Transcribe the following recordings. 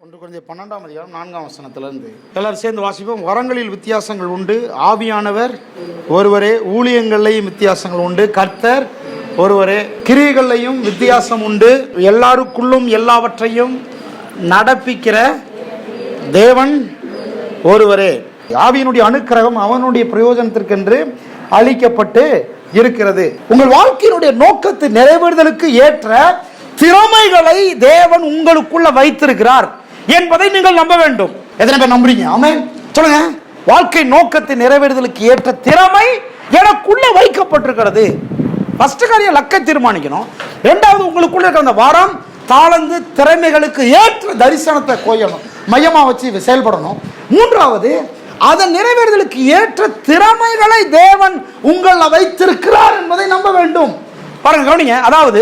1 Corinthians 12ஆம் அதிகாரம் 4ஆம் வசனத்திலிருந்து எல்லாரும் சேர்ந்து வாசிப்போம். வரங்களில் வித்தியாசங்கள் உண்டு, ஆவியானவர் ஒருவரே. ஊழியங்களையும் வித்தியாசங்கள் உண்டு, கர்த்தர் ஒருவரே. கிரியைகளையும் வித்தியாசம் உண்டு, எல்லாருக்குள்ளும் எல்லாவற்றையும் நடப்பிக்கிற தேவன் ஒருவரே. ஆவியினுடைய அனுக்கிரகம் அவனுடைய பிரயோஜனத்திற்கென்று அளிக்கப்பட்டு இருக்கிறது. உங்கள் வாழ்க்கையினுடைய நோக்கத்தை நிறைவேறுதலுக்கு ஏற்ற திறமைகளை தேவன் உங்களுக்குள்ள வைத்திருக்கிறார் என்பதை நீங்கள் நம்ப வேண்டும். எத்தனை பேர் நம்புறீங்க? ஆமென் சொல்லுங்க. வாழ்க்கை நோக்கத்தை நிறைவேறுதலுக்கு ஏற்ற திறமை எனக்குள்ள வைக்கப்பட்டிருக்கிறது. ஃபர்ஸ்ட் காரியம் லக்கை தீர்மானிக்கணும். இரண்டாவது உங்களுக்குள்ள இருக்கிற அந்த வரம், தாளந்து, திறமைகளுக்கு ஏற்ற தரிசனத்தை கோயணும், மையமா வச்சு செயல்படணும். மூன்றாவது அதை நிறைவேறுதலுக்கு ஏற்ற திறமைகளை தேவன் உங்களை வைத்திருக்கிறார் என்பதை நம்ப வேண்டும். பாருங்க, கவனிங்க. அதாவது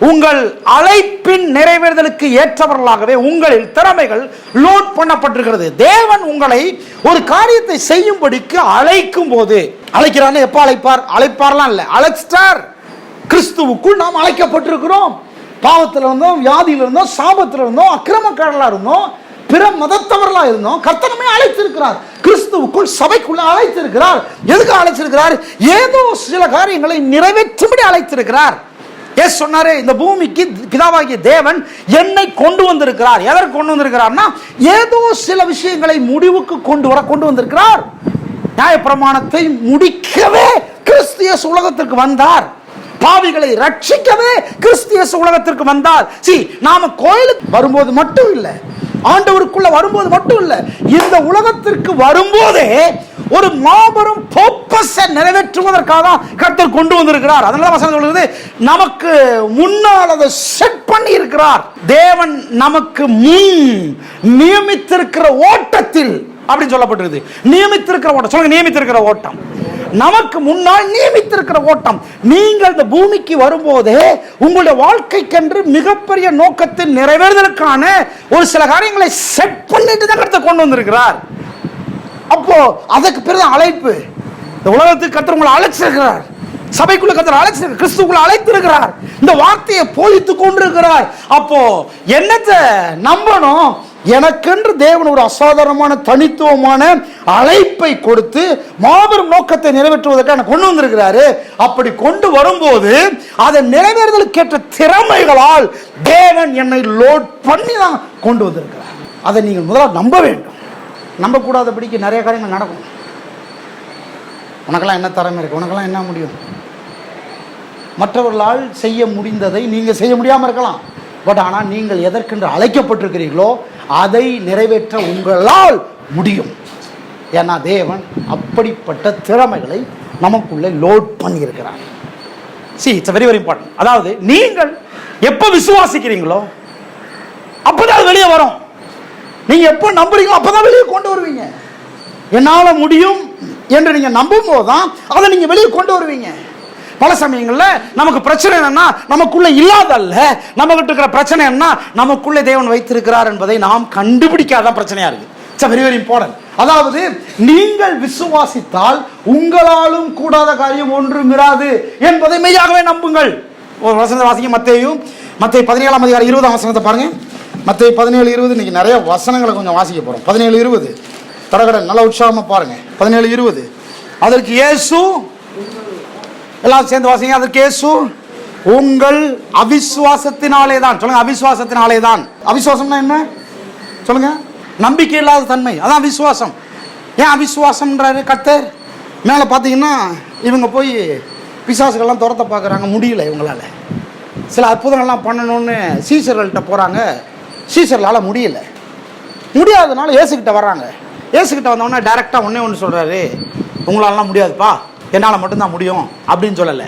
உங்கள் அழைப்பின் நிறைவேறுதலுக்கு ஏற்றவர்களாகவே உங்களில் திறமைகள் லோட் பண்ணப்பட்டிருக்கிறது. தேவன் உங்களை ஒரு காரியத்தை செய்யும்படிக்கு அழைக்கும் போது, அழைக்கிறான்னு எப்ப அழைப்பார்? அழைப்பார்லாம் இல்லை, அழைச்சிட்டார். கிறிஸ்துவுக்குள் நாம் அழைக்கப்பட்டிருக்கிறோம். பாவத்தில் இருந்தோம், வியாதியில் இருந்தோம், சாபத்தில் இருந்தோம், அக்கிரமக்காரர்களா இருந்தோம், பிற மதத்தவர்களா இருந்தோம். கர்த்தர் அழைத்திருக்கிறார். கிறிஸ்துவுக்குள் சபைக்குள்ள அழைத்திருக்கிறார். எதுக்கு அழைச்சிருக்கிறார்? ஏதோ சில காரியங்களை நிறைவேற்றும்படி அழைத்திருக்கிறார். எஸ் சொன்னாரே, இந்த பூமிக்கு பிதாவாகிய தேவன் என்னை கொண்டு வந்திருக்கிறார். எதற்கு கொண்டு வந்திருக்கிறார்னா, ஏதோ சில விஷயங்களை முடிவுக்கு கொண்டு வந்திருக்கிறார். நியாயப்பிரமாணத்தை முடிக்கவே கிறிஸ்து இயேசு உலகத்திற்கு வந்தார். பாவிகளை ரட்சிக்கவே கிறிஸ்து இயேசு உலகத்திற்கு வந்தார். நாம கோயிலுக்கு வரும்போது மட்டும் இல்லை, ஆண்டவருக்குள்ள வரும்போது மட்டும் இல்லை, இந்த உலகத்திற்கு வரும்போதே ஒரு மாபெரும் பர்பஸை நிறைவேற்றுவதற்காக கர்த்தர் கொண்டு வந்திருக்கிறார். அதனால வசனம் சொல்றது, நமக்கு முன்னால் அதை செட் பண்ணி இருக்கிறார். தேவன் நமக்கு முன் நியமித்திருக்கிற ஓட்டத்தில் அப்படின்னு சொல்லப்பட்டிருக்கு. நியமித்திருக்கிற ஓட்டம் சொல்லுங்க. நியமித்திருக்கிற ஓட்டம், நமக்கு முன்னால் நியமித்திருக்கிற ஓட்டம். நீங்கள் இந்த பூமிக்கு வரும்போதே உங்களுடைய வாழ்க்கைக்கென்று மிகப்பெரிய நோக்கத்தை நிறைவேறுவதற்கான ஒரு சில காரியங்களை செட் பண்ணிட்டு தான் கர்த்தர் கொண்டு வந்திருக்கிறார். அப்போ அதுக்கு பிறகு அழைப்பு. இந்த உலகத்துக்கு கர்த்தர் உங்களை அழைச்சிருக்கிறார். சபைக்குள்ள கர்த்தர் அழைச்சிருக்கிறார். கிறிஸ்துக்குள்ள அழைத்திருக்கிறார். இந்த வார்த்தையை போதித்து கொண்டிருக்கிறார். அப்போ என்னத்தை நம்பணும்? எனக்கென்று தேவன் ஒரு அசாதாரணமான தனித்துவமான அழைப்பை கொடுத்து மாபெரும் நோக்கத்தை நிறைவேற்றுவதற்காக கொண்டு வந்திருக்கிறாரு. அப்படி கொண்டு வரும்போது அதை நிறைவேறுதலுக்கேற்ற திறமைகளால் தேவன் என்னை லோட் பண்ணி தான் கொண்டு வந்திருக்கிறார். அதை நீங்கள் முதல்ல நம்ப வேண்டும். நம்பக்கூடாதபடிக்கு நிறைய காரியங்கள் நடக்கும். உனக்கெல்லாம் என்ன திறமை இருக்கு, உனக்கெல்லாம் என்ன முடியும்? மற்றவர்களால் செய்ய முடிந்ததை நீங்கள் செய்ய முடியாமல் இருக்கலாம். பட் ஆனால் நீங்கள் எதற்கென்று அழைக்கப்பட்டிருக்கிறீர்களோ அதை நிறைவேற்ற உங்களால் முடியும். ஏன்னா தேவன் அப்படிப்பட்ட திறமைகளை நமக்குள்ளே லோட் பண்ணியிருக்கிறார். It's very very important. அதாவது நீங்கள் எப்போ விசுவாசிக்கிறீங்களோ அப்போதான் அது வெளியே வரும். நீங்க எப்போ நம்புறீங்களோ அப்பதான் வெளியே கொண்டு வருவீங்க. என்னால முடியும் என்று நீங்க நம்பும் போதுதான் அதை நீங்க வெளியே கொண்டு வருவீங்க. பல சமயங்களில் நமக்கு பிரச்சனை என்னன்னா, நமக்குள்ள இல்லாதல்ல, நம்ம கிட்ட இருக்கிற பிரச்சனை என்ன, நமக்குள்ளே தேவன் வைத்திருக்கிறார் என்பதை நாம் கண்டுபிடிக்காத பிரச்சனையா இருக்கு. It's very very important. அதாவது நீங்கள் விசுவாசித்தால் உங்களாலும் கூடாத காரியம் ஒன்றும் இராது என்பதை மெய்யாகவே நம்புங்கள். ஒரு வசனத்தை வாசிங்க. மத்தேயு 17ஆம் அதிகாரம் 20ஆம் வசனத்தை பாருங்க. மத்தேயு 17:20. இன்னைக்கு நிறைய வசனங்களை கொஞ்சம் வாசிக்க போறோம். 17:20 தடகட நல்ல உற்சாகமா பாருங்க. 17:20. அதற்கு இயேசு, எல்லாம் சேர்ந்து வாசிங்க. அதற்கு இயேசு, உங்கள் அவிசுவாசத்தினாலே தான். சொல்லுங்க, அவிசுவாசத்தினாலே தான். அவிசுவாசம்னா என்ன சொல்லுங்க? நம்பிக்கை இல்லாத தன்மை, அதான் அவிசுவாசம். ஏன் அவிசுவாசம்ன்றாரு கர்த்தர்? மேலே பார்த்தீங்கன்னா இவங்க போய் பிசாசுகள்லாம் துரத்த பார்க்குறாங்க, முடியல இவங்களால. சில அற்புதங்கள்லாம் பண்ணணும்னு சீசர்கள்ட்ட போகிறாங்க, சீசர்களால் முடியல. முடியாதனால இயேசுகிட்ட வர்றாங்க. இயேசுகிட்ட வந்தோடனே டைரெக்டாக ஒன்று சொல்கிறாரு, உங்களாலலாம் முடியாதுப்பா, என்னால் மட்டும்தான் முடியும் அப்படின்னு சொல்லலை.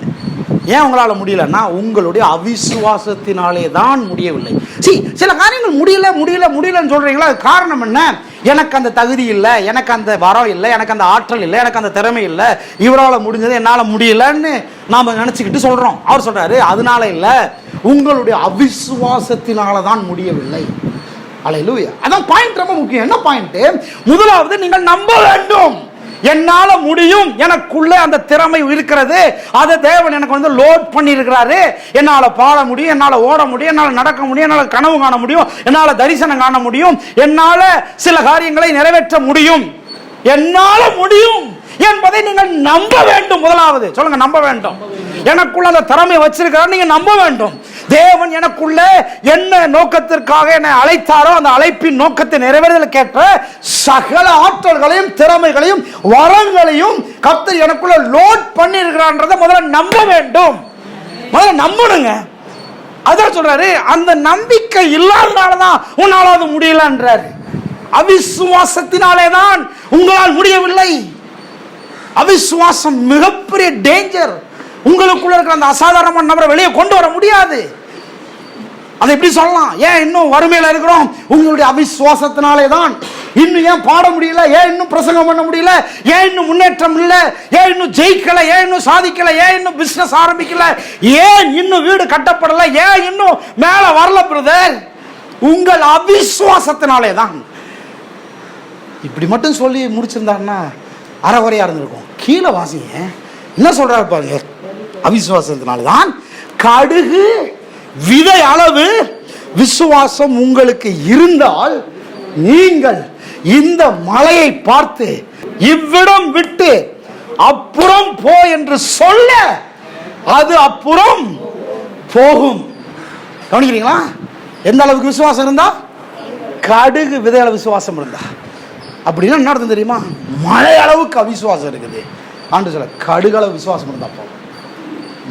ஏன் உங்களால் முடியலன்னா உங்களுடைய அவிசுவாசத்தினாலே தான் முடியவில்லை. சில காரியங்கள் முடியலன்னு சொல்கிறீங்களா? அது காரணம் என்ன? எனக்கு அந்த தகுதி இல்லை, எனக்கு அந்த வரம் இல்லை, எனக்கு அந்த ஆற்றல் இல்லை, எனக்கு அந்த திறமை இல்லை, இவரால் முடிஞ்சது என்னால் முடியலன்னு நாம் நினச்சிக்கிட்டு சொல்கிறோம். அவர் சொல்கிறாரு, அதனால இல்லை, உங்களுடைய அவிசுவாசத்தினால தான் முடியவில்லை. அல்லேலூயா. அதான் பாயிண்ட் ரொம்ப முக்கியம். என்ன பாயிண்ட்? முதலாவது நீங்கள் நம்ப வேண்டும். என்னால முடியும், எனக்குள்ள அந்த திறமை இருக்கிறது. அதை தேவன் எனக்கு வந்து லோட் பண்ணி இருக்கிறாரு. என்னால பாட முடியும், என்னால ஓட முடியும், என்னால நடக்க முடியும், என்னால கனவு காண முடியும், என்னால தரிசனம் காண முடியும், என்னால சில காரியங்களை நிறைவேற்ற முடியும், என்னால முடியும் என்பதை நீங்கள் நம்ப வேண்டும். முதலாவது சொல்லுங்க, நம்ப வேண்டும். எனக்குள்ள அந்த திறமை வச்சிருக்கிறார், நீங்க நம்ப வேண்டும். தேவன் எனக்குள்ள என்ன நோக்கத்திற்காக என்னை அழைத்தாரோ அந்த அழைப்பின் நோக்கத்தை நிறைவேறுதலுக்கேற்ற சகல ஆற்றல்களையும் திறமைகளையும் வரங்களையும் கர்த்தர் எனக்குள்ள லோட் பண்ணி இருக்கிறான்றதை முதல்ல நம்ப வேண்டும். முதல்ல நம்பணுங்க. அதான் சொல்றாரு, அந்த நம்பிக்கை இல்லாதனாலதான் உன்னால அது முடியலன்றாரு. அவிசுவாசத்தினாலே தான் உங்களால் முடியவில்லை. அவிசுவாசம் மிகப்பெரிய டேஞ்சர். உங்களுக்குள்ள இருக்கிற அந்த அசாதாரணமான நபரை வெளியே கொண்டு வர முடியாது. அதை எப்படி சொல்லலாம்? ஏன் இன்னும் வறுமையில இருக்கிறோம்? உங்களுடைய அவிசுவாசத்தினாலே தான். இன்னும் ஏன் பாட முடியல? ஏன் இன்னும் பிரசங்கம் பண்ண முடியல? ஏன் இன்னும் முன்னேற்றம் இல்லை? ஏன் இன்னும் ஜெயிக்கல? ஏன் இன்னும் சாதிக்கல? ஏன் இன்னும் பிசினஸ் ஆரம்பிக்கல? ஏன் இன்னும் வீடு கட்டப்படல? ஏன் இன்னும் மேல வரல பிரதர்? உங்கள் அவிசுவாசத்தினாலே தான். இப்படி மட்டும் சொல்லி முடிச்சிருந்தாருன்னா அறகுறையா இருந்திருக்கும். கீழே வாசிங்க, என்ன சொல்றாரு பாருங்க. அவிசுவாசத்தினால்தான் கடுகு விதை அளவு விசுவாசம் உங்களுக்கு இருந்தால் நீங்கள் இந்த மலையை பார்த்து இவ்விடம் விட்டு அப்புறம் போ என்று சொல்ல அது அப்புறம் போகும். கவனிக்கிறீங்களா? எந்த அளவுக்கு விசுவாசம் இருந்தா? கடுகு விதை அளவு விசுவாசம் இருந்தா. அப்படின்னா என்ன அர்த்தம் தெரியுமா? மழை அளவுக்கு அவிசுவாசம் இருக்குது. ஆண்டு சொல்ல கடுகு அளவு விசுவாசம் இருந்தா போகும்.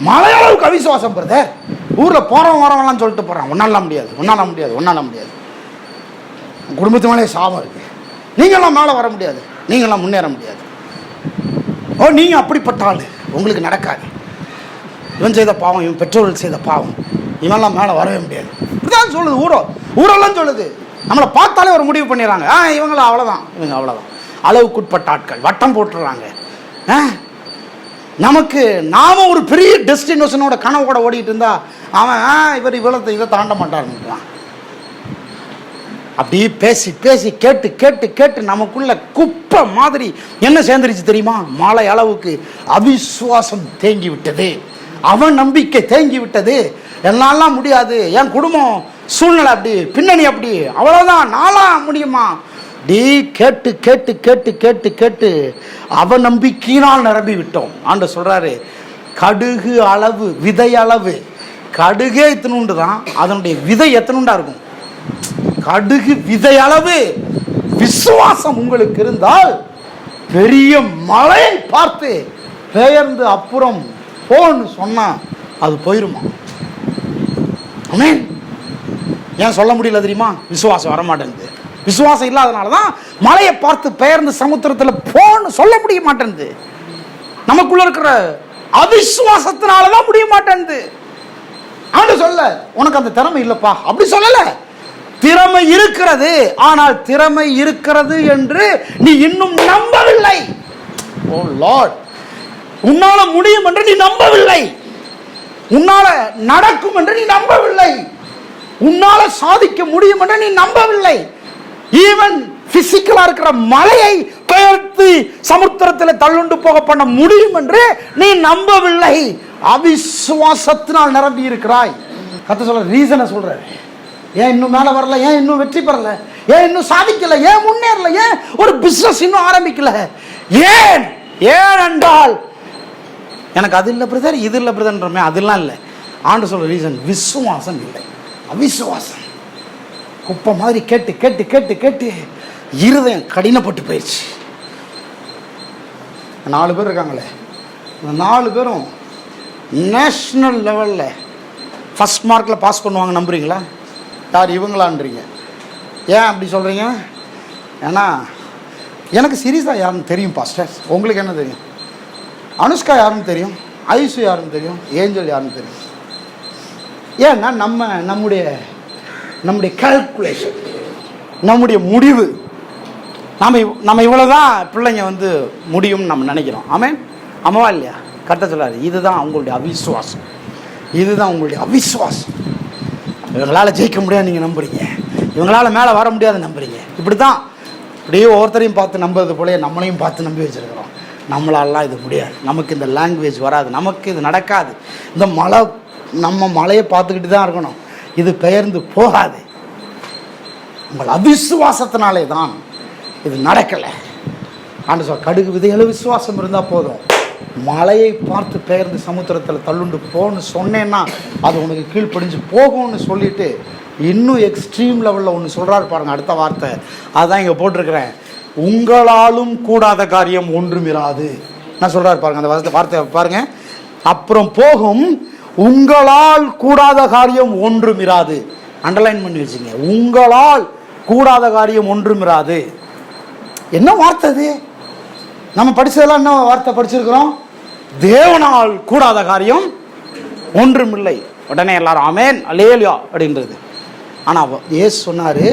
மழை அளவுக்கு அவிசுவாசம் வருது. ஊர்ல போறவன் வரவன்லாம் சொல்லிட்டு போறான், ஒன்னால முடியாது, ஒன்னால முடியாது, ஒன்னால முடியாது. குடும்பத்து மேலே சாபம் இருக்கு. நீங்களாம் மேலே வர முடியாது, நீங்களாம் முன்னேற முடியாது. ஓ, நீங்க அப்படிப்பட்ட ஆள், உங்களுக்கு நடக்காது. இவன் செய்த பாவம், இவன் பெற்றோர்கள் செய்த பாவம், இவன்லாம் மேலே வரவே முடியாது. இதுதான் சொல்லுது ஊரெல்லாம் சொல்லுது. நம்மளை பார்த்தாலே ஒரு முடிவு பண்ணிடுறாங்க. இவங்களாம் அவ்வளோதான், இவங்க அவ்வளோதான். அளவுக்குட்பட்ட ஆட்கள் வட்டம் போட்டுடுறாங்க. நமக்கு நாம ஒரு பெரிய டெஸ்டினேஷனோட கனவு கூட ஓடிட்டு இருந்தா அவன் இவர் இதை தாண்ட மாட்டாருன்றான். அப்படியே பேசி பேசி கேட்டு கேட்டு கேட்டு நமக்குள்ள குப்பை மாதிரி என்ன சேர்ந்துருச்சு தெரியுமா? மழை அளவுக்கு அவிசுவாசம் தேங்கி விட்டது, அவன் நம்பிக்கை தேங்கி விட்டது. என்னாலாம் முடியாது, என் குடும்பம் சூழ்நிலை அப்படி, பின்னணி அப்படி, அவ்வளவுதான், நாளா முடியுமா? டி கேட்டு கேட்டு கேட்டு கேட்டு கேட்டு அவ நம்பிக்கையினால் நிரம்பி விட்டோம். ஆண்டு சொல்றாரு, கடுகு அளவு விதை அளவு. கடுகே எத்தனுண்டு தான், அதனுடைய விதை எத்தனுண்டா இருக்கும்? கடுகு விதை அளவு விசுவாசம் உங்களுக்கு இருந்தால் பெரிய மழையை பார்த்து பெயர்ந்து அப்புறம் போன்னு சொன்னா அது போயிருமா? ஏன் சொல்ல முடியல தெரியுமா? விசுவாசம் வரமாட்டேங்குது. விசுவாசம் இல்லாதனாலதான் மலையை பார்த்து பெயர்ந்து சமுத்திரத்தில் போன்னு சொல்ல முடிய மாட்டேங்குது. நமக்குள்ள இருக்கிற அவிசுவாசத்தினாலதான் முடிய மாட்டேங்குது. ஆண்டு சொல்ல, உனக்கு அந்த திறமை இல்லப்பா அப்படி சொல்லல. திறமை இருக்கிறது, ஆனால் திறமை இருக்கிறது என்று நீ இன்னும் நம்பவில்லை. ஓ லார்ட், உன்னால முடியும் என்று நீ நம்பவில்லை, உன்னால நடக்கும் என்று நீ நம்பவில்லை, உன்னால சாதிக்க முடியும் என்று நீ நம்பவில்லை. ஈவன் பிசிக்கலா இருக்கிற மலையை பெயர்த்து சமுத்திரத்தில் தள்ளுண்டு போக பண்ண முடியும் என்று நீ நம்பவில்லை. அவிசுவாசத்தினால் நிரம்பி இருக்கிறாய். கர்த்தர் சொல்ற ரீசனை சொல்றாரு. ஏன் இன்னும் மேல வரல? ஏன் இன்னும் வெற்றி பெறல? ஏன் இன்னும் சாதிக்கல? ஏன் முன்னேறல? ஏன் ஒரு பிசினஸ் இன்னும் ஆரம்பிக்கல? ஏன் என்றால் எனக்கு அது இல்லை பிரதர், இது இல்லை பிரதர்ன்றமே, அதெல்லாம் இல்லை. ஆண்டு சொல்ற ரீசன் விசுவாசம் இல்லை, அவிசுவாசம். குப்பை மாதிரி கேட்டு கேட்டு கேட்டு கேட்டு இருதயம் கடினப்பட்டு போயிடுச்சு. 4 பேர் இருக்காங்களே, இந்த 4 பேரும் நேஷனல் லெவலில் ஃபர்ஸ்ட் மார்க்கில் பாஸ் பண்ணுவாங்க. நம்புறீங்களா? யார் இவங்களான்றீங்க? ஏன் அப்படி சொல்கிறீங்க? ஏன்னா எனக்கு சீரியஸாக யாருன்னு தெரியும் பாஸ்டர். உங்களுக்கு என்ன தெரியும்? அனுஷ்கா யாருன்னு தெரியும், ஐசு யாருன்னு தெரியும், ஏஞ்சல் யாருன்னு தெரியும். ஏன்னா நம்முடைய கால்குலேஷன், நம்முடைய முடிவு, நம்ம இவ்வளோதான் பிள்ளைங்க வந்து முடியும்னு நம்ம நினைக்கிறோம். ஆமாவா இல்லையா? கர்த்தர் சொல்றாரு, இதுதான் உங்களுடைய அவிசுவாசம், இதுதான் உங்களுடைய அவிசுவாசம். இவங்களால் ஜெயிக்க முடியாது நீங்கள் நம்புறீங்க, இவங்களால் மேலே வர முடியாது நம்புறீங்க. இப்படி தான் அப்படியே ஒவ்வொருத்தரையும் பார்த்து நம்புறது போல நம்மளையும் பார்த்து நம்பி வச்சுருக்கிறோம். நம்மளாலாம் இது முடியாது, நமக்கு இந்த லாங்குவேஜ் வராது, நமக்கு இது நடக்காது, இந்த மலை நம்ம மலையை பார்த்துக்கிட்டு தான் இருக்கணும், இது பெயர்ந்து போகாது. உங்கள் அவிசுவாசத்தினாலே தான் இது நடக்கலை. ஆண்டு சொல், கடுகு விதைகள விசுவாசம் இருந்தால் போதும், மலையை பார்த்து பெயர்ந்து சமுத்திரத்தில் தள்ளுண்டு போன்னு சொன்னேன்னா அது உனக்கு கீழ்ப்படிஞ்சு போகும்னு சொல்லிட்டு இன்னும் எக்ஸ்ட்ரீம் லெவலில் ஒன்று சொல்கிறாரு பாருங்க. அடுத்த வார்த்தை அதுதான் இங்கே போட்டிருக்கிறேன், உங்களாலும் கூடாத காரியம் ஒன்றுமிராது. நான் சொல்கிறாரு பாருங்க, அந்த வார்த்தை பாருங்க. அப்புறம் போகும், உங்களால் கூடாத காரியம் ஒன்றுமிராது. அண்டர்லைன் பண்ணி வச்சுங்க, உங்களால் கூடாத காரியம் ஒன்றுமிராது. என்ன வார்த்தை அது? நம்ம படித்ததெல்லாம் என்ன வார்த்தை படிச்சிருக்கிறோம்? தேவனால் கூடாத காரியம் ஒன்றுமில்லை. உடனே எல்லாரும் ஆமென் அல்லேலூயா அப்படின்றது. ஆனால் இயேசு சொன்னார்,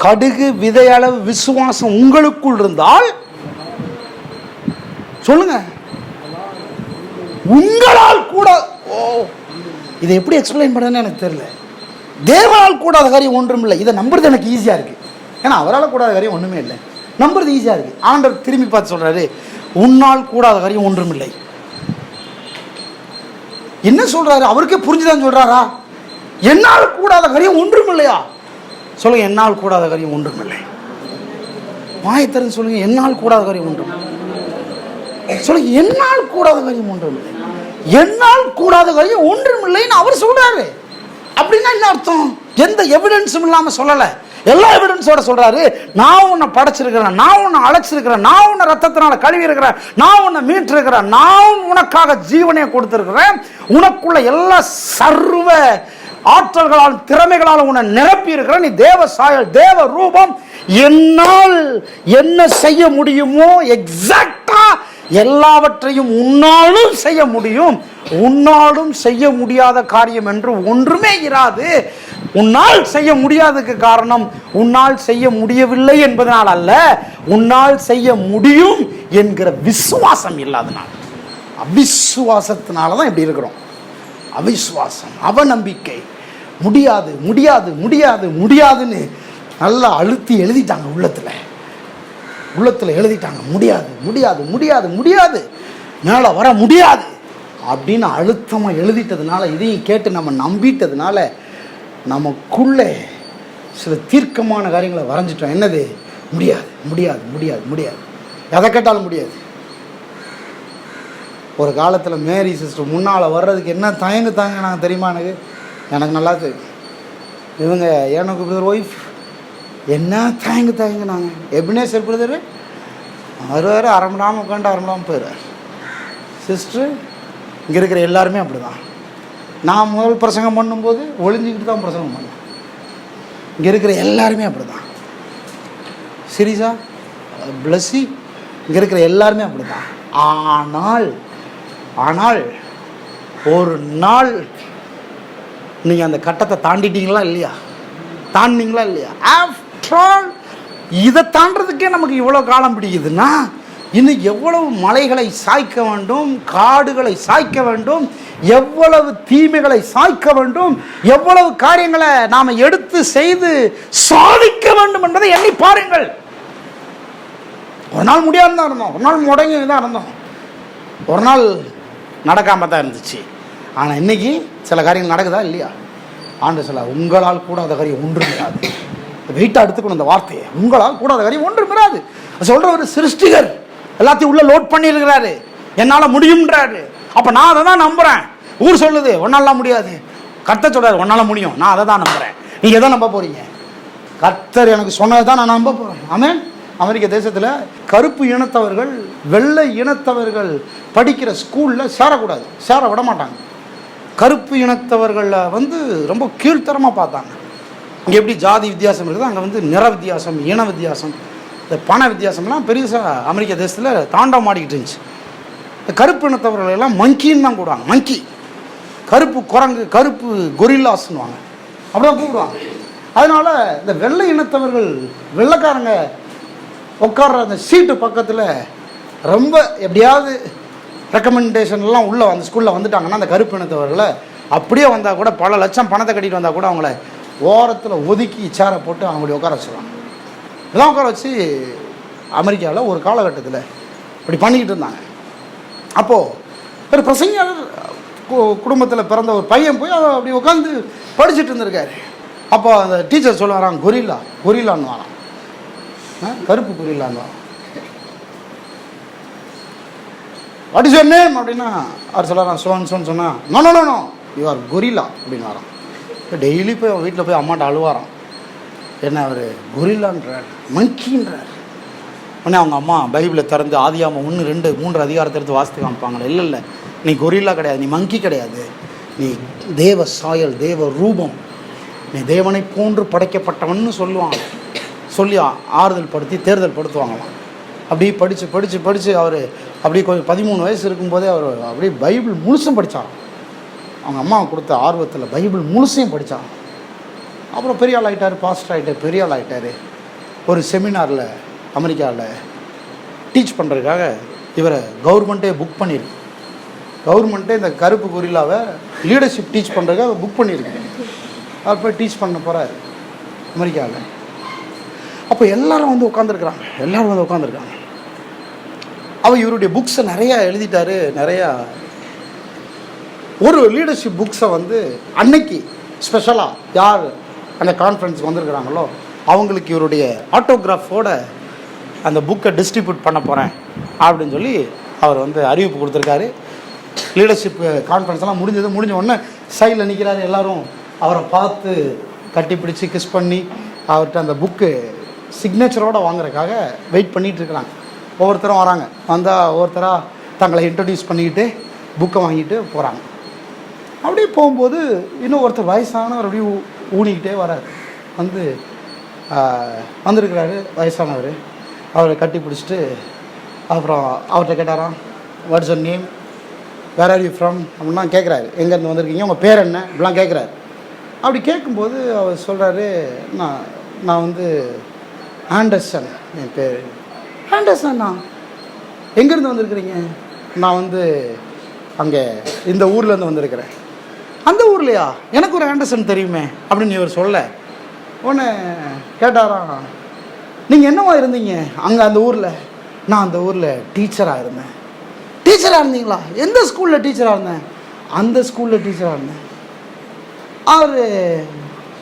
கடுகு விதையளவு விசுவாசம் உங்களுக்குள் இருந்தால், சொல்லுங்க, உங்களால் கூட, இதை எப்படி எக்ஸ்பிளைன் பண்ணணும்னு எனக்கு தெரியல. தேவனால் கூடாத காரியம் ஒன்றும் இல்லை. இதை நம்புறது எனக்கு ஈஸியாக இருக்கு, ஏன்னா அவரால் கூடாத காரியம் ஒன்றுமே இல்லை, நம்புறது ஈஸியாக இருக்கு. ஆண்டவர் திரும்பி பார்த்து சொல்றாரு, உன்னால் கூடாத காரியம் ஒன்றும் இல்லை. என்ன சொல்றாரு? அவருக்கே புரிஞ்சுதான் சொல்றாரா? என்னால் கூடாத காரியம் ஒன்றும் இல்லையா? சொல்லுங்க, என்னால் கூடாத காரியம் ஒன்றும் இல்லை. மாயத்தரன் சொல்லுங்க, என்னால் கூடாத காரியம் ஒன்றும் சொல்லுங்க, என்னால் கூடாத காரியம் ஒன்றும் இல்லை. என்னால் கூடாத காரியம் ஒன்றும் இல்லைன்னு அவர் சொல்றாரு. அப்படின்னா என்ன அர்த்தம்? எந்த எவிடன்ஸும் இல்லாம சொல்லல, எல்லா எவிடன்ஸோட சொல்றாரு. நான் உன்னை படைச்சிருக்கிறேன், நான் உன்னை அழைச்சிருக்கிறேன், நான் உன்னை ரத்தத்தினால கழுவி இருக்கிறேன், நான் உன்னை மீட்டிருக்கிறேன், நான் உனக்காக ஜீவனையை கொடுத்திருக்கிறேன், உனக்குள்ள எல்லா சர்வ ஆற்றல்களால் திறமைகளால் உன்னை நிரப்பி இருக்கிறேன், நீ தேவ சாயல் தேவ ரூபம், என்னால் என்ன செய்ய முடியுமோ எக்ஸாக்டா எல்லாவற்றையும் உன்னாலும் செய்ய முடியும். உன்னாலும் செய்ய முடியாத காரியம் என்று ஒன்றுமே இராது. உன்னால் செய்ய முடியாததுக்கு காரணம் உன்னால் செய்ய முடியவில்லை என்பதனால் அல்ல, உன்னால் செய்ய முடியும் என்கிற விசுவாசம் இல்லாதனால். அவிசுவாசத்தினால தான் இப்படி இருக்கிறோம். அவிசுவாசம், அவநம்பிக்கை, முடியாது முடியாது முடியாது முடியாதுன்னு நல்லா அழுத்தி எழுதிட்டாங்க, உள்ளத்தில் எழுதிட்டாங்க. முடியாது முடியாது முடியாது முடியாது, மேலே வர முடியாது அப்படின்னு அழுத்தமாக எழுதிட்டதுனால, இதையும் கேட்டு நம்ம நம்பிட்டதுனால நமக்குள்ளே சில தீர்க்கமான காரியங்களை வரைஞ்சிட்டோம். என்னது? முடியாது முடியாது முடியாது முடியாது, எதை கேட்டாலும் முடியாது. ஒரு காலத்தில் மேரி சிஸ்டர் முன்னால் வர்றதுக்கு என்ன தயங்குத்தாங்க நாங்கள் தெரியுமா? எனக்கு நல்லா தெரியும். இவங்க எனக்கு பிரதர் ஒய்ஃப் என்ன தயங்குனாங்க. எபினேசர் பிரதர் வருவார், அரை மணி நேரம் உட்காந்து அரை மணி நேரம் போயிடுவார். சிஸ்டர் இங்கே இருக்கிற எல்லாருமே அப்படி தான். நான் முதல் பிரசங்கம் பண்ணும்போது ஒளிஞ்சிக்கிட்டு தான் பிரசங்கம் பண்ணேன். இங்கே இருக்கிற எல்லாருமே அப்படி தான். சீரியஸா பிளஸ்ஸி, இங்கே இருக்கிற எல்லாருமே அப்படி தான். ஆனால் ஒரு நாள் நீங்கள் அந்த கட்டத்தை தாண்டிட்டீங்களா இல்லையா? தாண்டிங்களா இல்லையா? ஆஃப்டர் ஆல் இதை தாண்டறதுக்கே நமக்கு இவ்வளோ காலம் பிடிக்குதுன்னா, இன்னும் எவ்வளவு மலைகளை சாய்க்க வேண்டும், காடுகளை சாய்க்க வேண்டும், எவ்வளவு தீமைகளை சாய்க்க வேண்டும், எவ்வளவு காரியங்களை நாம் எடுத்து செய்து சாதிக்க வேண்டும் என்பதை எண்ணி பாருங்கள். ஒரு நாள் முடியாம தான் இருந்தோம், ஒரு நாள் முடங்கி தான் இருந்தோம், ஒரு நாள் நடக்காம தான் இருந்துச்சு. ஆனால் இன்னைக்கு சில காரியங்கள் நடக்குதா இல்லையா? ஆண்டு சொல்ல, உங்களால் கூடாத காரியம் ஒன்றுமிராது. வெயிட்டாக எடுத்துக்கணும் இந்த வார்த்தையை, உங்களால் கூடாத காரியம் ஒன்றுமிராது. சொல்ற ஒரு சிருஷ்டிகர் எல்லாத்தையும் உள்ள லோட் பண்ணியிருக்கிறாரு, என்னால் முடியும்ன்றாரு. அப்போ நான் அதை தான் நம்புறேன். ஊர் சொல்லுது ஒன்னாலாம் முடியாது, கர்த்தர் சொல்றாரு ஒன்னால முடியும், நான் அதை தான் நம்புறேன். நீங்க எதை நம்ப போறீங்க? கர்த்தர் எனக்கு சொன்னதை தான் நான் நம்ப போறேன். ஆமென். அமெரிக்க தேசத்தில் கருப்பு இனத்தவர்கள் வெள்ளை இனத்தவர்கள் படிக்கிற ஸ்கூலில் சேரக்கூடாது, சேர விட மாட்டாங்க. கருப்பு இனத்தவர்களில் ரொம்ப கீழ்த்தரமாக பார்த்தாங்க. இங்கே எப்படி ஜாதி வித்தியாசம் இருக்குது, அங்கே நிற வித்தியாசம், இன வித்தியாசம், இந்த பண வித்தியாசம்லாம் பெருசாக அமெரிக்க தேசத்தில் தாண்டவம் ஆடிக்கிட்டு இருந்துச்சு. இந்த கருப்பு இனத்தவர்கள் எல்லாம் மங்கின்னு தான் கூடுவாங்க. மங்கி, கருப்பு குரங்கு, கருப்பு கொரில்லாஸ்ன்னுவாங்க, அப்படிதான் கூப்பிடுவாங்க. அதனால் இந்த வெள்ளை இனத்தவர்கள் வெள்ளைக்காரங்க உட்கார்ற அந்த சீட்டு பக்கத்தில் ரொம்ப எப்படியாவது ரெக்கமெண்டேஷன்லாம் உள்ளே அந்த ஸ்கூலில் வந்துட்டாங்கன்னா, அந்த கருப்பு இனத்தவர்களை அப்படியே வந்தால் கூட பல லட்சம் பணத்தை கட்டிட்டு வந்தால் கூட அவங்கள ஓரத்தில் ஒதுக்கி சேரை போட்டு அவங்களுடைய உட்கார வச்சுருவாங்க. இதெல்லாம் உட்கார வச்சு அமெரிக்காவில் ஒரு காலகட்டத்தில் இப்படி பண்ணிக்கிட்டு இருந்தாங்க. அப்போது ஒரு பிரசங்கியாளர் குடும்பத்தில் பிறந்த ஒரு பையன் போய் அதை அப்படி உட்காந்து படிச்சுட்டு இருந்திருக்காரு. அப்போ அந்த டீச்சர் சொல்ல வராங்க, கொரில்லான்னு வரான், கருப்பு கொரில்லான்னு வரான். வாட் இஸ் யுவர் நேம் அப்படின்னா அவர் சொல்கிறான் சோன்னு சொன்னால் நோ யூ ஆர் கொரில்லா அப்படின்னு வரான். டெய்லி போய் வீட்டில் போய் அம்மாட்ட அழுவாரான், என்ன அவர் கொரில்லான்றார், மங்கின்றார். உடனே அவங்க அம்மா பைபிளை திறந்து ஆதியாகமம் 1, 2, 3 அதிகாரத்தை எடுத்து வாசித்து காமிப்பாங்களே, இல்லை நீ கொரில்லா கிடையாது, நீ மங்கி கிடையாது, நீ தேவ சாயல், தேவ ரூபம், நீ தேவனை போன்று படைக்கப்பட்டவன்னு சொல்லுவாங்க. சொல்லி ஆறுதல் படுத்தி தேர்தல் படுத்துவாங்களாம். அப்படியே படித்து அவர் அப்படியே கொஞ்சம் 13 வயசு இருக்கும்போதே அவர் அப்படியே பைபிள் முழுசும் படித்தாராம். அவங்க அம்மா கொடுத்த ஆர்வத்தில் பைபிள் முழுசையும் படித்தாங்க. அப்புறம் பெரிய ஆள் ஆகிட்டார், பாஸ்டர் ஆகிட்டார், பெரிய ஆள் ஆகிட்டார். ஒரு செமினாரில் அமெரிக்காவில் டீச் பண்ணுறதுக்காக இவரை கவர்மெண்ட்டே புக் பண்ணியிருக்கு. கவர்மெண்ட்டே இந்த கருப்பு கொரில்லாவை லீடர்ஷிப் டீச் பண்ணுறதுக்காக புக் பண்ணியிருக்கு. அவர் போய் டீச் பண்ண போகிறார் அமெரிக்காவில். அப்போ எல்லோரும் வந்து உட்காந்துருக்காங்க. அவர் இவருடைய புக்ஸை நிறையா எழுதிட்டார். ஒரு லீடர்ஷிப் புக்ஸை வந்து அன்னைக்கு ஸ்பெஷலாக யார் அந்த கான்ஃபரன்ஸுக்கு வந்திருக்கிறாங்களோ அவங்களுக்கு இவருடைய ஆட்டோகிராஃபோட அந்த புக்கை டிஸ்ட்ரிபியூட் பண்ண போகிறேன் அப்படின்னு சொல்லி அவர் வந்து அறிவிப்பு கொடுத்துருக்காரு. லீடர்ஷிப் கான்ஃபரன்ஸ்லாம் முடிஞ்ச உடனே சைடில் நிற்கிறாரு. எல்லோரும் அவரை பார்த்து கட்டிப்பிடிச்சு கிஸ் பண்ணி அவர்கிட்ட அந்த புக்கு சிக்னேச்சரோடு வாங்குறதுக்காக வெயிட் பண்ணிகிட்டு இருக்கிறாங்க. ஒவ்வொருத்தரும் வராங்க. வந்தால் ஒவ்வொருத்தராக தங்களை இன்ட்ரடியூஸ் பண்ணிக்கிட்டு புக்கை வாங்கிட்டு போகிறாங்க. அப்படியே போகும்போது இன்னும் ஒருத்தர் வயசானவர் அப்படியே ஊனிக்கிட்டே வரார். வந்திருக்கிறாரு வயசானவர். அவரை கட்டி பிடிச்சிட்டு அப்புறம் அவர்கிட்ட கேட்டாராம், what's your name, where are you from அப்படின்னா கேட்குறாரு. எங்கேருந்து வந்திருக்கீங்க, உங்கள் பேர் என்ன இப்படிலாம் கேட்குறாரு. அப்படி கேட்கும்போது அவர் சொல்கிறாரு, நான் வந்து ஆண்டர்சன், என் பேர் ஆண்டர்சன்னா. எங்கேருந்து வந்திருக்கிறீங்க? நான் வந்து அங்கே இந்த ஊர்லேருந்து வந்திருக்கிறேன். அந்த ஊர்லையா? எனக்கு ஒரு ஆண்டர்சன் தெரியுமே அப்படின்னு இவர் சொல்ல உடனே கேட்டாராம், நீங்கள் என்னவா இருந்தீங்க அங்கே அந்த ஊரில்? நான் அந்த ஊரில் டீச்சராக இருந்தேன். டீச்சராக இருந்தீங்களா? எந்த ஸ்கூலில் டீச்சராக இருந்தேன்? அந்த ஸ்கூலில் டீச்சராக இருந்தேன். அவர்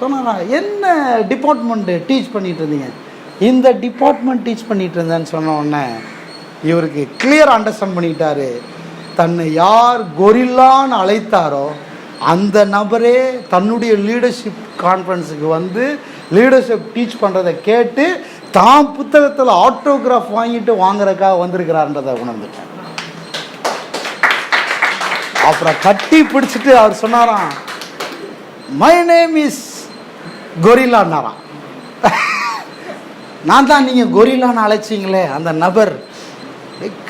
சொன்னாரா, என்ன டிபார்ட்மெண்ட்டு டீச் பண்ணிகிட்டு இருந்தீங்க? இந்த டிபார்ட்மெண்ட் டீச் பண்ணிகிட்டு இருந்தேன்னு சொன்ன உடனே இவருக்கு கிளியர் அண்டர்ஸ்டாண்ட் பண்ணிக்கிட்டாரு. தன்னை யார் கொரில்லான்னு அழைத்தாரோ அந்த நபரே தன்னுடைய லீடர்ஷிப் கான்ஃபரன்ஸுக்கு வந்து லீடர்ஷிப் டீச் பண்ணுறதை கேட்டு தான் புத்தகத்தில் ஆட்டோகிராஃப் வாங்குறதுக்காக வந்திருக்கிறார்ன்றதை உணர்ந்துட்டேன். அப்புறம் கட்டி பிடிச்சிட்டு அவர் சொன்னாராம், மை நேம் இஸ் கொரில்லான்னாராம். நான் தான் நீங்கள் கொரில்லான்னு அழைச்சிங்களே அந்த நபர்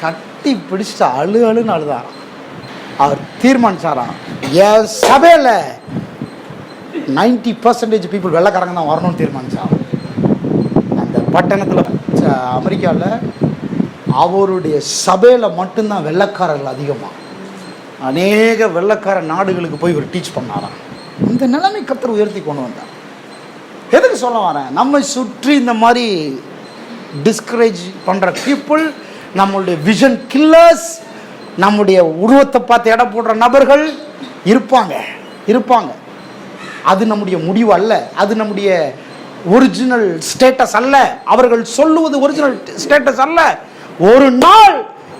கட்டி பிடிச்சிட்டு அழுன்னு அழுதாராம். அவர் தீர்மானிச்சாராம், என் சபையில் 90% பீப்புள் வெள்ளைக்காரங்க தான் வரணும்னு தீர்மானிச்சார். அந்த பட்டணத்தில் அமெரிக்காவில் அவருடைய சபையில் மட்டும்தான் வெள்ளைக்காரர்கள் அதிகமாக. அநேக வெள்ளைக்கார நாடுகளுக்கு போய் இவர் டீச் பண்ணாராம். இந்த நிலைமை கர்த்தர் உயர்த்தி கொண்டு வந்தார். எதுக்கு சொல்ல வரேன், நம்மை சுற்றி இந்த மாதிரி டிஸ்கரேஜ் பண்ணுற பீப்புள், நம்மளுடைய விஷன் கில்லர்ஸ், நம்முடைய உருவத்தை பார்த்து எடை போடுற நபர்கள் இருப்பாங்க. அது நம்முடைய முடிவு அல்ல, அது நம்முடைய ஒரிஜினல் ஸ்டேட்டஸ் அல்ல. அவர்கள் சொல்லுவது ஒரிஜினல் ஸ்டேட்டஸ் அல்ல. ஒரு நாள்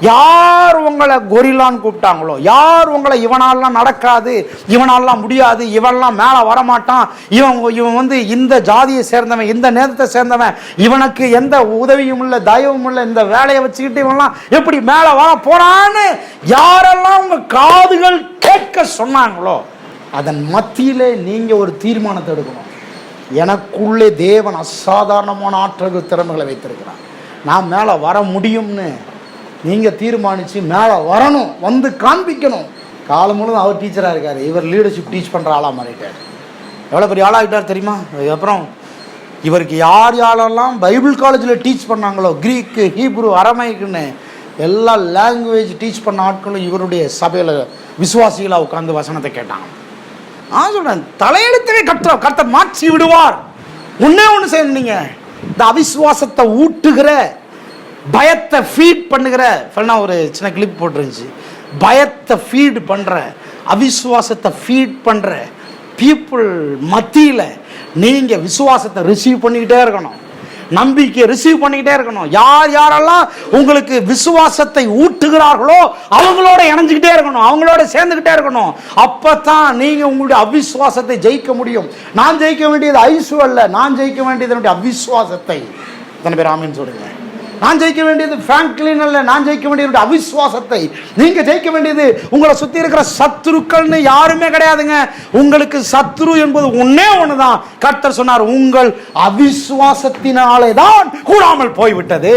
யார் உங்களை கொரில்லான்னு கூப்பிட்டாங்களோ, யார் உங்களை இவனாலாம் நடக்காது, இவனாலாம் முடியாது, இவன்லாம் மேலே வரமாட்டான், இவன் வந்து இந்த ஜாதியை சேர்ந்தவன், இந்த நேரத்தை சேர்ந்தவன், இவனுக்கு எந்த உதவியும் இல்லை, தயவும் இல்லை, இந்த வேலையை வச்சுக்கிட்டு இவன்லாம் எப்படி மேலே வர போறான்னு யாரெல்லாம் உங்க காதுகள் கேட்க சொன்னாங்களோ அதன் மத்தியிலே நீங்க ஒரு தீர்மானத்தை எடுக்கணும். எனக்குள்ளே தேவன் அசாதாரணமான ஆற்றல் திறமைகளை வைத்திருக்கிறான், நான் மேலே வர முடியும்னு நீங்கள் தீர்மானித்து மேலே வரணும், வந்து காண்பிக்கணும். காலம் முழுவதும் அவர் டீச்சராக இருக்கார், இவர் லீடர்ஷிப் டீச் பண்ணுற ஆளாக மாறிட்டார். எவ்வளோ பெரிய ஆளாகிட்டார் தெரியுமா? அதுக்கப்புறம் இவருக்கு யாரெல்லாம் பைபிள் காலேஜில் டீச் பண்ணாங்களோ, கிரீக்கு, ஹீப்ரு, அரமைக்குன்னு எல்லா லாங்குவேஜ் டீச் பண்ண ஆட்களும் இவருடைய சபையில் விசுவாசிகளாக உட்காந்து வசனத்தை கேட்டாங்க. நான் சொல்கிறேன், தலையெழுத்தவே கர்த்தர் மாற்றி விடுவார். ஒன்றே ஒன்று செய்யணும், நீங்கள் இந்த அவிசுவாசத்தை ஊட்டுகிற, பயத்தை ஃபீட் பண்ணுகிற, ஒரு சின்ன கிளிப் போட்டுருந்துச்சு, பயத்தை ஃபீட் பண்ற, அவிசுவாசத்தை ஃபீட் பண்ற பீப்புள் மத்தியில் நீங்க விசுவாசத்தை ரிசீவ் பண்ணிக்கிட்டே இருக்கணும், நம்பிக்கையை ரிசீவ் பண்ணிக்கிட்டே இருக்கணும். யார் யாரெல்லாம் உங்களுக்கு விசுவாசத்தை ஊட்டுகிறார்களோ அவங்களோட இணைஞ்சுக்கிட்டே இருக்கணும், அவங்களோட சேர்ந்துக்கிட்டே இருக்கணும். அப்பதான் நீங்க உங்களுடைய அவிசுவாசத்தை ஜெயிக்க முடியும். நான் ஜெயிக்க வேண்டியது ஐசு அல்ல, நான் ஜெயிக்க வேண்டியது அவிசுவாசத்தை. எத்தனை பேர் ஆமென் சொல்லுங்க? நான் ஜெயிக்க வேண்டியது பிராங்க்லின் அல்ல, நான் ஜெயிக்க வேண்டியது அவிசுவாசத்தை. நீங்க ஜெயிக்க வேண்டியது உங்களை சுத்தி இருக்கிற சத்துருக்கள்னு யாருமே கிடையாதுங்க. உங்களுக்கு சத்துரு என்பது ஒன்னே ஒண்ணுதான். கர்த்தர் சொன்னார், உங்கள் அவிசுவாசத்தினாலே தான் கூடாமல் போய்விட்டது.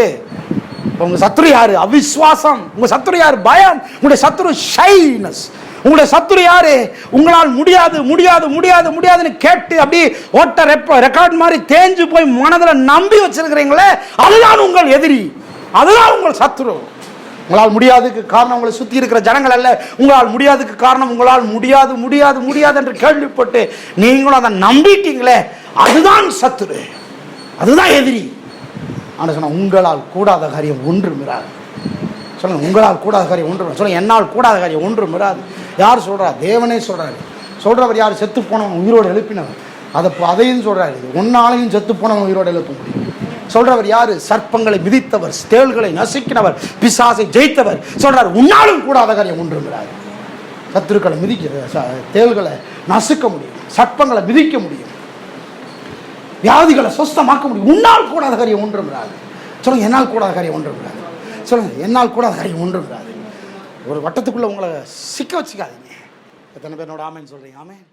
உங்க சத்துரு யாரு? அவிசுவாசம். உங்க சத்துரு யாரு? பயம். உங்களுடைய சத்துரு ஷைனஸ். உங்களுடைய சத்துரு யாரு? உங்களால் முடியாது முடியாது முடியாது முடியாதுன்னு கேட்டு அப்படி ஓட்ட ரெக்கார்ட் மாதிரி தேஞ்சு போய் மனதில் நம்பி வச்சிருக்கிறீங்களே, அதுதான் உங்கள் எதிரி, அதுதான் உங்கள் சத்துரு. உங்களால் முடியாதுக்கு காரணம் உங்களை சுத்தி இருக்கிற ஜனங்கள் அல்ல, உங்களால் முடியாதுக்கு காரணம் உங்களால் முடியாது முடியாது முடியாது என்று கேள்விப்பட்டு நீங்களும் அதை நம்பிட்டீங்களே, அதுதான் சத்துரு, அதுதான் எதிரி. ஆனால் சொன்ன உங்களால் கூடாத காரியம் ஒன்றும் இராது. சொல்லுங்க, உங்களால் கூடாத காரியம் ஒன்றும். சொல்லுங்க, என்னால் கூடாத காரியம் ஒன்றும் இராது. யார் சொல்றா? தேவனே சொல்றாரு. சொல்றவர் யார்? செத்து போனவன் உயிரோடு எழுப்பினவர். அதையும் சொல்றாரு, ஒன்னாலையும் செத்து போனவன் உயிரோடு எழுப்ப முடியும். சொல்றவர் யாரு? சர்ப்பங்களை மிதித்தவர், தேள்களை நசுக்கினவர், பிசாசை ஜெயித்தவர். சொல்றாரு, உன்னாலும் கூடாத காரியம் ஒன்றும் இராது. சத்துருக்களை மிதிக்க, தேள்களை நசுக்க முடியும், சர்ப்பங்களை மிதிக்க முடியும், வியாதிகளை சொஸ்தமாக்க முடியும். உன்னால் கூடாத காரியம் ஒன்றும் இராது. சொல்லுங்க, என்னால் கூடாத காரியம் ஒன்றும் இராது. சொல்லுங்க, என்னால் கூடாத காரியம் ஒன்றும் இராது. ஒரு வட்டத்துக்குள்ள உங்களை சிக்க வச்சுக்காதீங்க. எத்தனை பேரோட ஆமேன்னு சொல்றீங்க? ஆமேன்.